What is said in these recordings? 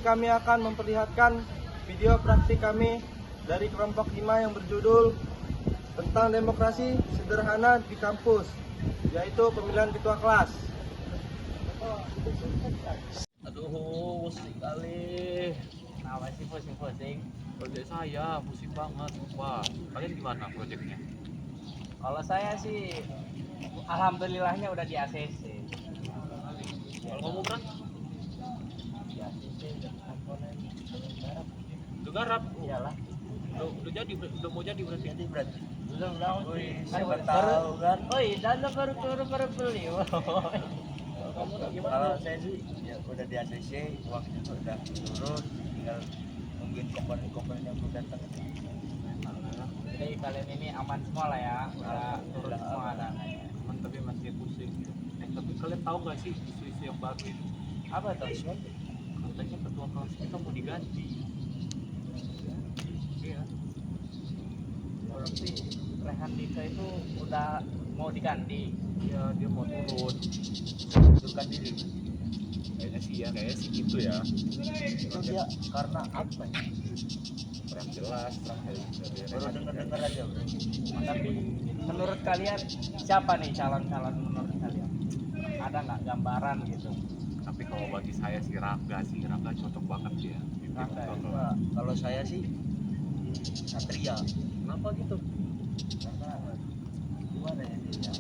kami akan memperlihatkan video praktik kami dari kelompok 5 yang berjudul tentang demokrasi sederhana di kampus, yaitu pemilihan ketua kelas. Aduh, pusing kali. Kenapa sih pusing-pusing? Proyek saya pusing banget. Wah, kalian gimana proyeknya? Kalau saya sih, alhamdulillahnya udah di ACC. Kalau kamu Bran? Di ACC komponen garap. Udah garap? Iyalah. Udah jadi, udah mau jadi berarti? Jadi berarti. Belum lah. Siapa tahu kan. Oh iya, dana baru beli. Kamu gimana? Kalau saya sih ya udah di ACC, uangnya udah turun, tinggal nungguin komponen-komponen yang belum datang. Jadi kalian ini aman semua lah ya, udah turun Udah semua aman. dananya. Tapi masih pusing. Tapi kalian tahu nggak sih isu-isu yang baru ini? Apa tuh? Katanya ketua kelas kita mau diganti. Iya. Berarti Rehan Dika itu udah mau diganti. Iya, dia mau turun. Mundurkan diri. Kayaknya sih gitu ya. Itu dia karena apa ya? Kurang jelas. Baru dengar aja bro. Tapi menurut kalian siapa nih calon-calon menurut kalian? Ada nggak gambaran gitu? Tapi kalau bagi saya sih Rangga cocok banget dia. Rangga ya? Wah, kalau saya sih Satria. Kenapa gitu? Karena gimana ya dia?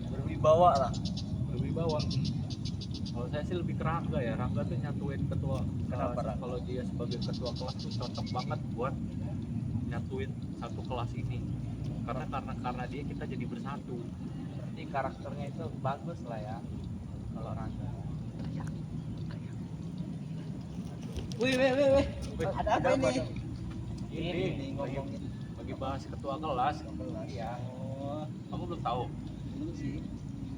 Berwibawa lah. Berwibawa. Kalau saya sih lebih ke Rangga ya. Rangga tuh nyatuin ketua. Kenapa, Rangga? Kalau dia sebagai ketua kelas tuh cocok banget buat nyatuin satu kelas ini. Karena dia kita jadi bersatu. Berarti karakternya itu bagus lah ya kalau Rangga. Wih. Ada apa ini? Ini ngomongin Bagi bahas ketua kelas. Iya. Oh, Kamu belum tahu? ini sih.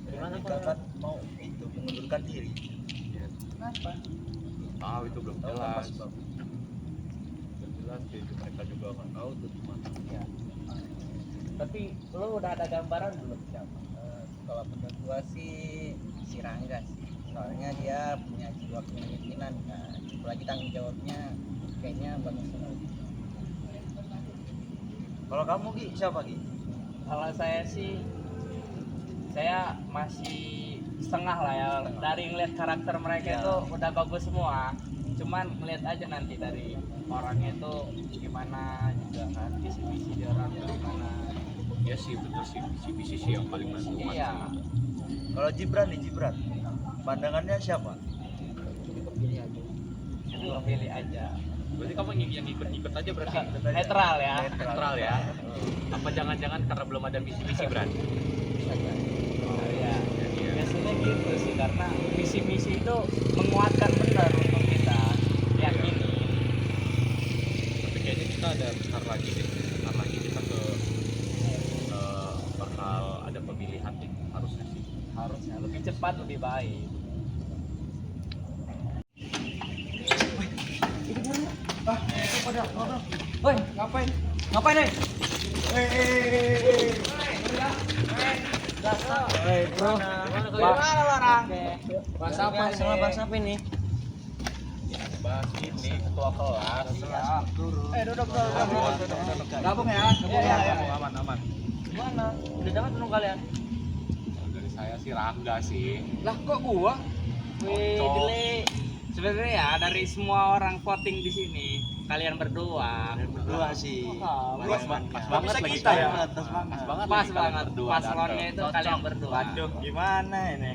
Gimana, Mereka Pak? kan mau itu mengundurkan diri. Kenapa? Tahu itu belum Tahu jelas. apa sebabnya? Belum jelas sih. Mereka juga nggak tahu tuh gimana. Iya. Tapi lo udah ada gambaran belum siapa? Kalau menurut gua sih si Rangga sih. Soalnya dia punya jiwa kepemimpinan kan. Apalagi tanggung jawabnya kayaknya bagus banget. Kalau kamu Gi, siapa Gi? Kalau saya sih, saya masih setengah lah ya. Dari ngeliat karakter mereka Iya. itu udah bagus semua. Cuman ngeliat aja nanti dari orangnya itu gimana juga kan, visi-visi dia orang gimana. Ya sih bener sih visi yang paling menentukan. Iya. Kalau Gibran nih Gibran, pandangannya siapa? Pilih aja. Itu pilih aja. Berarti kamu yang ikut aja berarti. Netral ya. Netral ya. Apa jangan-jangan karena belum ada visi berarti? Oh, iya. Biasanya gitu sih, karena visi-misi itu menguatkan benar untuk kita yakini. Tapi kayaknya kita ada bentar lagi kita ke bakal ada pemilihan nih harusnya sih. Harusnya lebih cepat lebih baik. Woi, ngapain? Ngapain, nih? Hei bro, Gimana lo orang? Bahas apa ini? Bahas apa ini? Bahas ini ketua kelas. Duduk. Gabung ya? Aman. Gimana? Udah dapat belum kalian? Dari saya sih Rangga sih. Lah kok gua? Wih, Cocok. Dile. Sebenarnya ya dari semua orang voting di sini, kalian berdua. berdua sih. Pas banget Bisa lagi kita ya, kalian. pas banget. Pas banget. Pas lagi kalian banget. berdua Paslonnya dateng. itu kalian berdua. Waduh, gimana ini?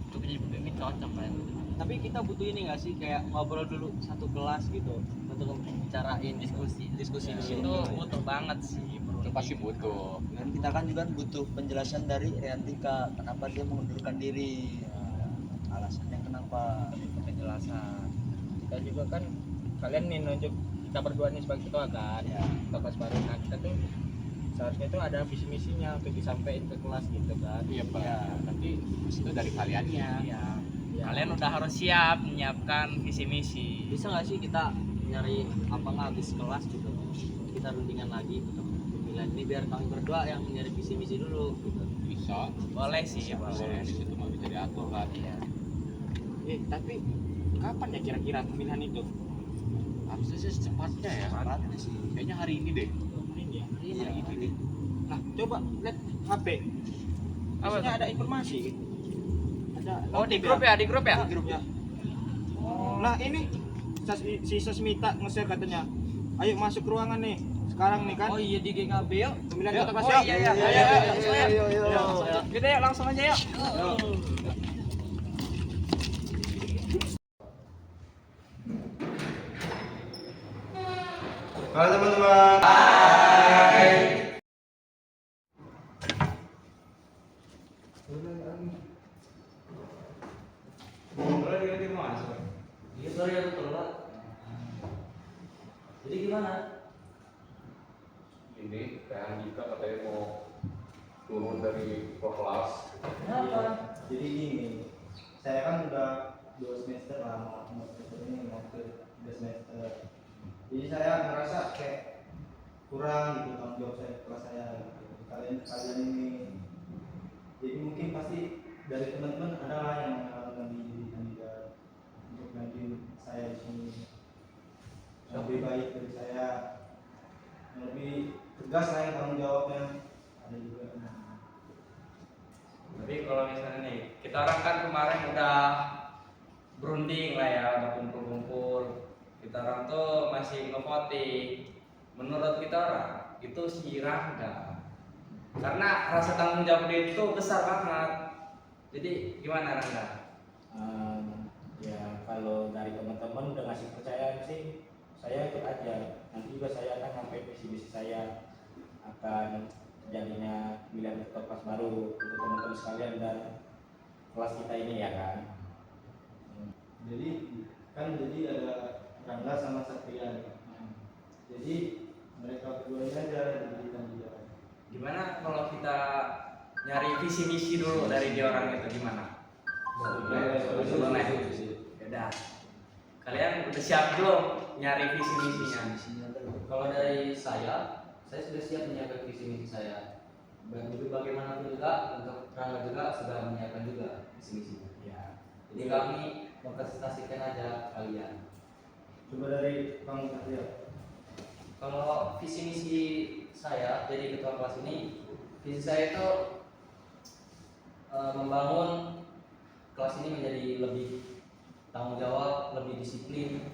Untuk ini cocok kan. Tapi kita butuh ini nggak sih, kayak ngobrol dulu satu kelas gitu untuk bicarain diskusi di Itu sini. butuh banget sih, bro. Itu pasti butuh. Dan kita kan juga butuh penjelasan dari Riantika kenapa dia mengundurkan diri. Alasannya kenapa? Penjelasan. Kita juga kan kalian nih nunjuk kita berdua nih sebagai ketua kan, Ya. ketua kelas baru. Nah kita tuh seharusnya itu ada visi misinya untuk disampaikan ke kelas gitu kan. Iya Pak. Ya. Nanti itu dari kaliannya. Iya. Ya. Kalian udah harus siap menyiapkan visi misi. Bisa nggak sih kita nyari apa nggak habis kelas gitu, kita rundingan lagi untuk pemilihan ini biar kami berdua yang nyari visi misi dulu gitu. Bisa. Boleh sih, Boleh. boleh. Di situ mah bisa diatur kan. Iya. Tapi kapan ya kira-kira pemilihan itu? Harusnya sih secepatnya ya. Cepatnya sih. Kayaknya hari ini deh. Ini ya. Hari ini deh. Nah, coba lihat HP. Maksudnya ada informasi. Ada. Oh di grup ya, di grup ya. Di grup ya. Nah, ini si Sasmita nge-share katanya. Ayo masuk ke ruangan nih. Sekarang nih kan. Oh iya di GKB yuk. Pemilihan Yuk. kota kelas Oh, yuk. iya, iya. Ayo, Ayo, ayo, langsung ayo, aja. ayo, ayo. Gitu ya, langsung aja yuk. Halo teman-teman. Iya sorry aku telat. Jadi gimana? Ini kayak Andika katanya mau turun dari kelas. Kenapa? Jadi gini, saya kan udah 2 semester lah, mau semester ini mau ke 3 semester. Jadi saya ngerasa kayak kurang gitu tanggung jawab saya kelas saya gitu. Kalian ini, jadi mungkin pasti dari teman-teman ada lah yang mengenalkan diri kandidat untuk gantiin saya di sini. Yang lebih baik dari saya, yang lebih tegas lah yang tanggung jawabnya ada juga. Tapi kalau misalnya nih, kita orang kan kemarin udah berunding lah ya, udah kumpul-kumpul. Kita orang tuh masih ngevoting. Menurut kita orang itu si Rangga. Karena rasa tanggung jawab dia itu besar banget. Jadi gimana Rangga? Ya kalau dari teman-teman udah ngasih kepercayaan sih, saya ikut aja. Nanti juga saya akan sampai visi-visi saya akan jadinya pilihan ketua kelas baru untuk teman-teman sekalian dan kelas kita ini ya kan. Jadi kan ada Rangga sama Satria. Jadi mereka berdua ini aja jadi kandidat. Gimana kalau kita nyari visi misi dulu dari dia orang itu gimana? Boleh. Beda. Kalian udah siap belum nyari visi misinya? Kalau dari saya sudah siap menyiapkan visi misi saya. Dan juga bagaimanapun juga untuk Rangga juga sudah menyiapkan juga visi misinya. Ya. Jadi kami mempresentasikan aja kalian. Coba dari Bang Satria. Kalau visi misi saya jadi ketua kelas ini, visi saya itu membangun kelas ini menjadi lebih tanggung jawab, lebih disiplin,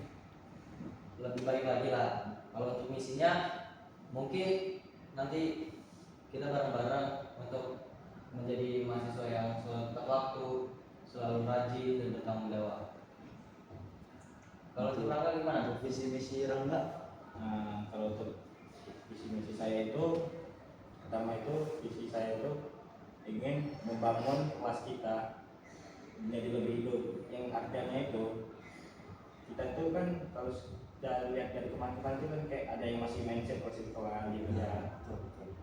lebih baik lagi lah. Kalau untuk misinya mungkin nanti kita bareng-bareng untuk menjadi mahasiswa yang selalu tepat waktu, selalu rajin dan bertanggung jawab. Kalau untuk Rangga gimana? Visi misi Rangga? Nah, kalau untuk visi misi saya itu pertama itu visi saya itu ingin membangun kelas kita menjadi lebih hidup, yang artinya itu kita tuh kan kalau kita lihat dari teman-teman itu kan kayak ada yang masih mindset persekutuan gitu ya.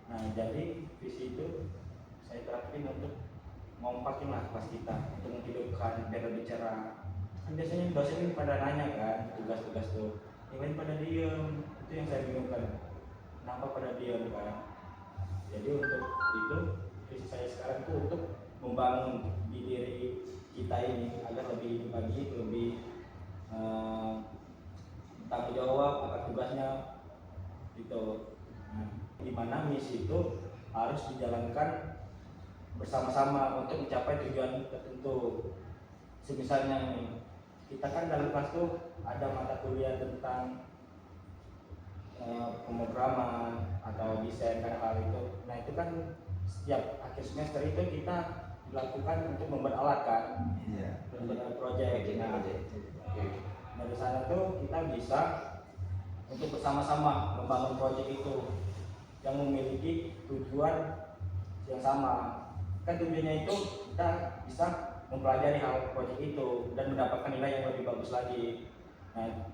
Nah jadi visi itu saya terapin untuk ngompakin lah kelas kita untuk menghidupkan biar lebih cerah. Kan biasanya dosen pada nanya kan tugas-tugas tuh, yang pada diem, itu yang saya bingungkan. Kenapa pada diem kan? Jadi untuk itu visi saya sekarang itu untuk membangun di diri kita ini agar lebih hidup lagi, lebih tanggung jawab akan tugasnya gitu. Nah, di mana misi itu harus dijalankan bersama-sama untuk mencapai tujuan tertentu. Misalnya nih, kita kan dalam kelas tuh ada mata kuliah tentang pemrograman atau desain kan hal itu. Nah itu kan setiap akhir semester itu kita dilakukan untuk membuat alat kan, membuat proyek. Nah dari sana tuh kita bisa untuk bersama-sama membangun proyek itu yang memiliki tujuan yang sama. Kan tujuannya itu kita bisa mempelajari hal proyek itu dan mendapatkan nilai yang lebih bagus lagi. Nah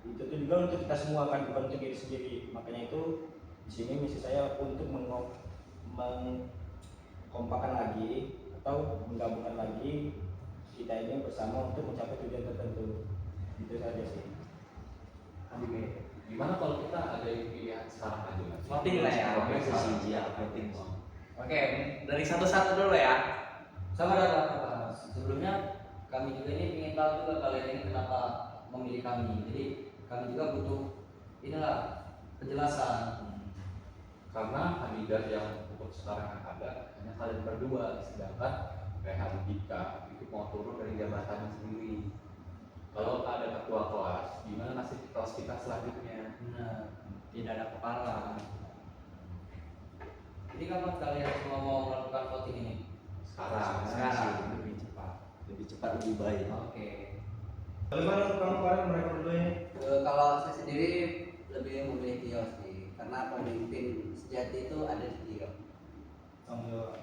itu tuh juga untuk kita semua kan, bukan untuk diri sendiri. Makanya itu di sini misi saya untuk mengkompakan lagi atau menggabungkan lagi kita ini bersama untuk mencapai tujuan tertentu. Itu saja sih. Gimana kalau kita ada pilihan sekarang aja lah? Voting lah ya. Voting. Oke, dari satu-satu dulu ya. Sama ada sebelumnya kami juga ini ingin tahu juga kalian ini kenapa memilih kami. Jadi kami juga butuh inilah penjelasan. Karena kandidat yang untuk sekarang yang ada hanya kalian berdua, sedangkan Rehan Dika itu mau turun dari jabatannya sendiri. Kalau tak ada ketua kelas, gimana nasib kelas kita selanjutnya? Nah, tidak ada kepala. Jadi kapan kalian semua mau melakukan voting ini? Sekarang Sekarang. lebih cepat. Lebih cepat lebih baik. Oke. Bagaimana untuk kamu kemarin mereka berdua ini? Kalau saya sendiri lebih memilih Tio sih, karena pemimpin sejati itu ada di Tio. Tanggung jawab.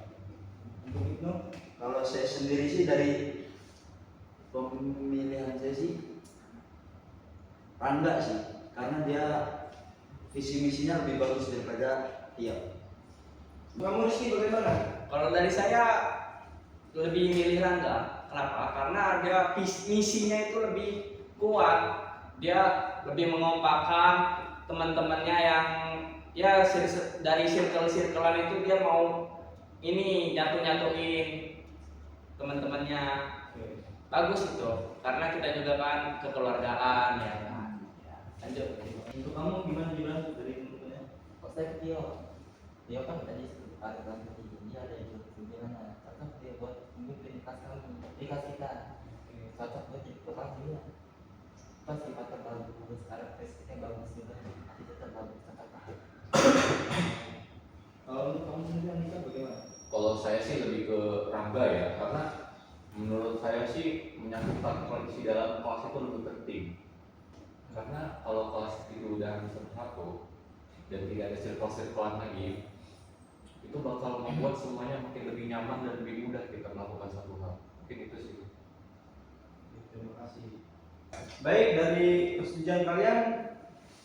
Untuk Ibnu, Kalau saya sendiri sih dari pemilihan saya sih Rangga sih, karena dia visi misinya lebih bagus daripada Tio. kamu Rizky bagaimana? Kalau dari saya lebih milih Rangga. Kenapa? Karena dia misinya itu lebih kuat. Dia lebih mengompakkan teman-temannya yang ya dari circle-circlean itu dia mau ini nyatuin teman-temannya. Bagus itu. Karena kita juga kan kekeluargaan ya kan. Lanjut. Untuk kamu gimana gimana dari menurutnya? Kalau saya ke Tio kan tadi ada kan dia ada yang pimpinan, cocok dia buat pemimpin di kelas kami, di kelas kita. Cocok buat jadi kepala dia. Pas sifatnya bagus, karakteristiknya bagus juga, kita bagus, cocok. Kalau untuk kamu sendiri Andika bagaimana? Kalau saya sih lebih ke Rangga ya, karena menurut saya sih menyatukan koalisi dalam kelas itu lebih penting. Karena kalau kelas itu udah bisa bersatu dan tidak ada circle-circlean lagi, itu bakal membuat semuanya makin lebih nyaman dan lebih mudah kita melakukan satu hal. Mungkin itu sih. Terima kasih. Baik, dari persetujuan kalian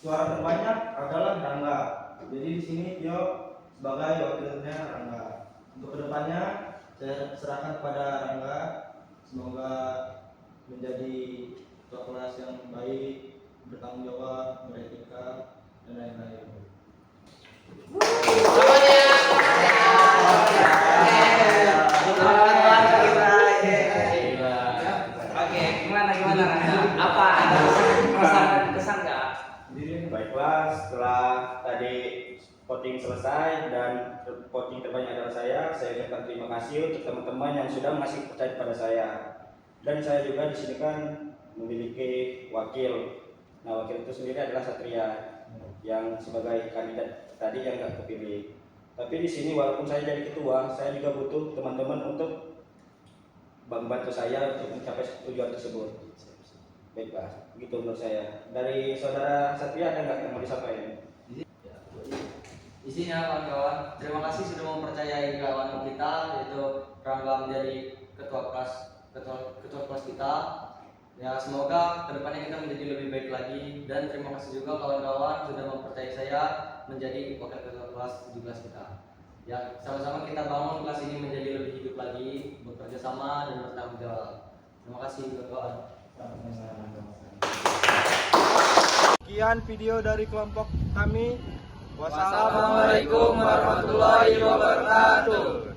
suara terbanyak adalah Rangga. Jadi di sini Tio sebagai wakilnya Rangga. Untuk kedepannya saya serahkan kepada Rangga. Semoga menjadi ketua kelas yang baik, bertanggung jawab, beretika dan lain-lain. Oke, gimana Rangga? Apa ada kesan nggak? Baiklah, setelah tadi voting selesai dan voting terbanyak adalah saya ucapkan terima kasih untuk teman-teman yang sudah masih percaya pada saya. Dan saya juga di sini kan memiliki wakil. Nah, wakil itu sendiri adalah Satria yang sebagai kandidat tadi yang nggak kepilih. Tapi di sini walaupun saya jadi ketua, saya juga butuh teman-teman untuk membantu saya untuk mencapai tujuan tersebut. Baiklah, begitu menurut saya. Dari saudara Satria ada nggak yang mau disampaikan? Isinya kawan-kawan, terima kasih sudah mempercayai kawan kita yaitu Rangga menjadi ketua kelas kita. Ya, semoga kedepannya kita menjadi lebih baik lagi dan terima kasih juga kawan-kawan sudah mempercayai saya menjadi wakil ketua kelas 17 kita. Ya, sama-sama kita bangun kelas ini menjadi lebih hidup lagi, bekerja sama dan bertanggung jawab. Terima kasih kawan-kawan. Sekian video dari kelompok kami. Wassalamualaikum warahmatullahi wabarakatuh.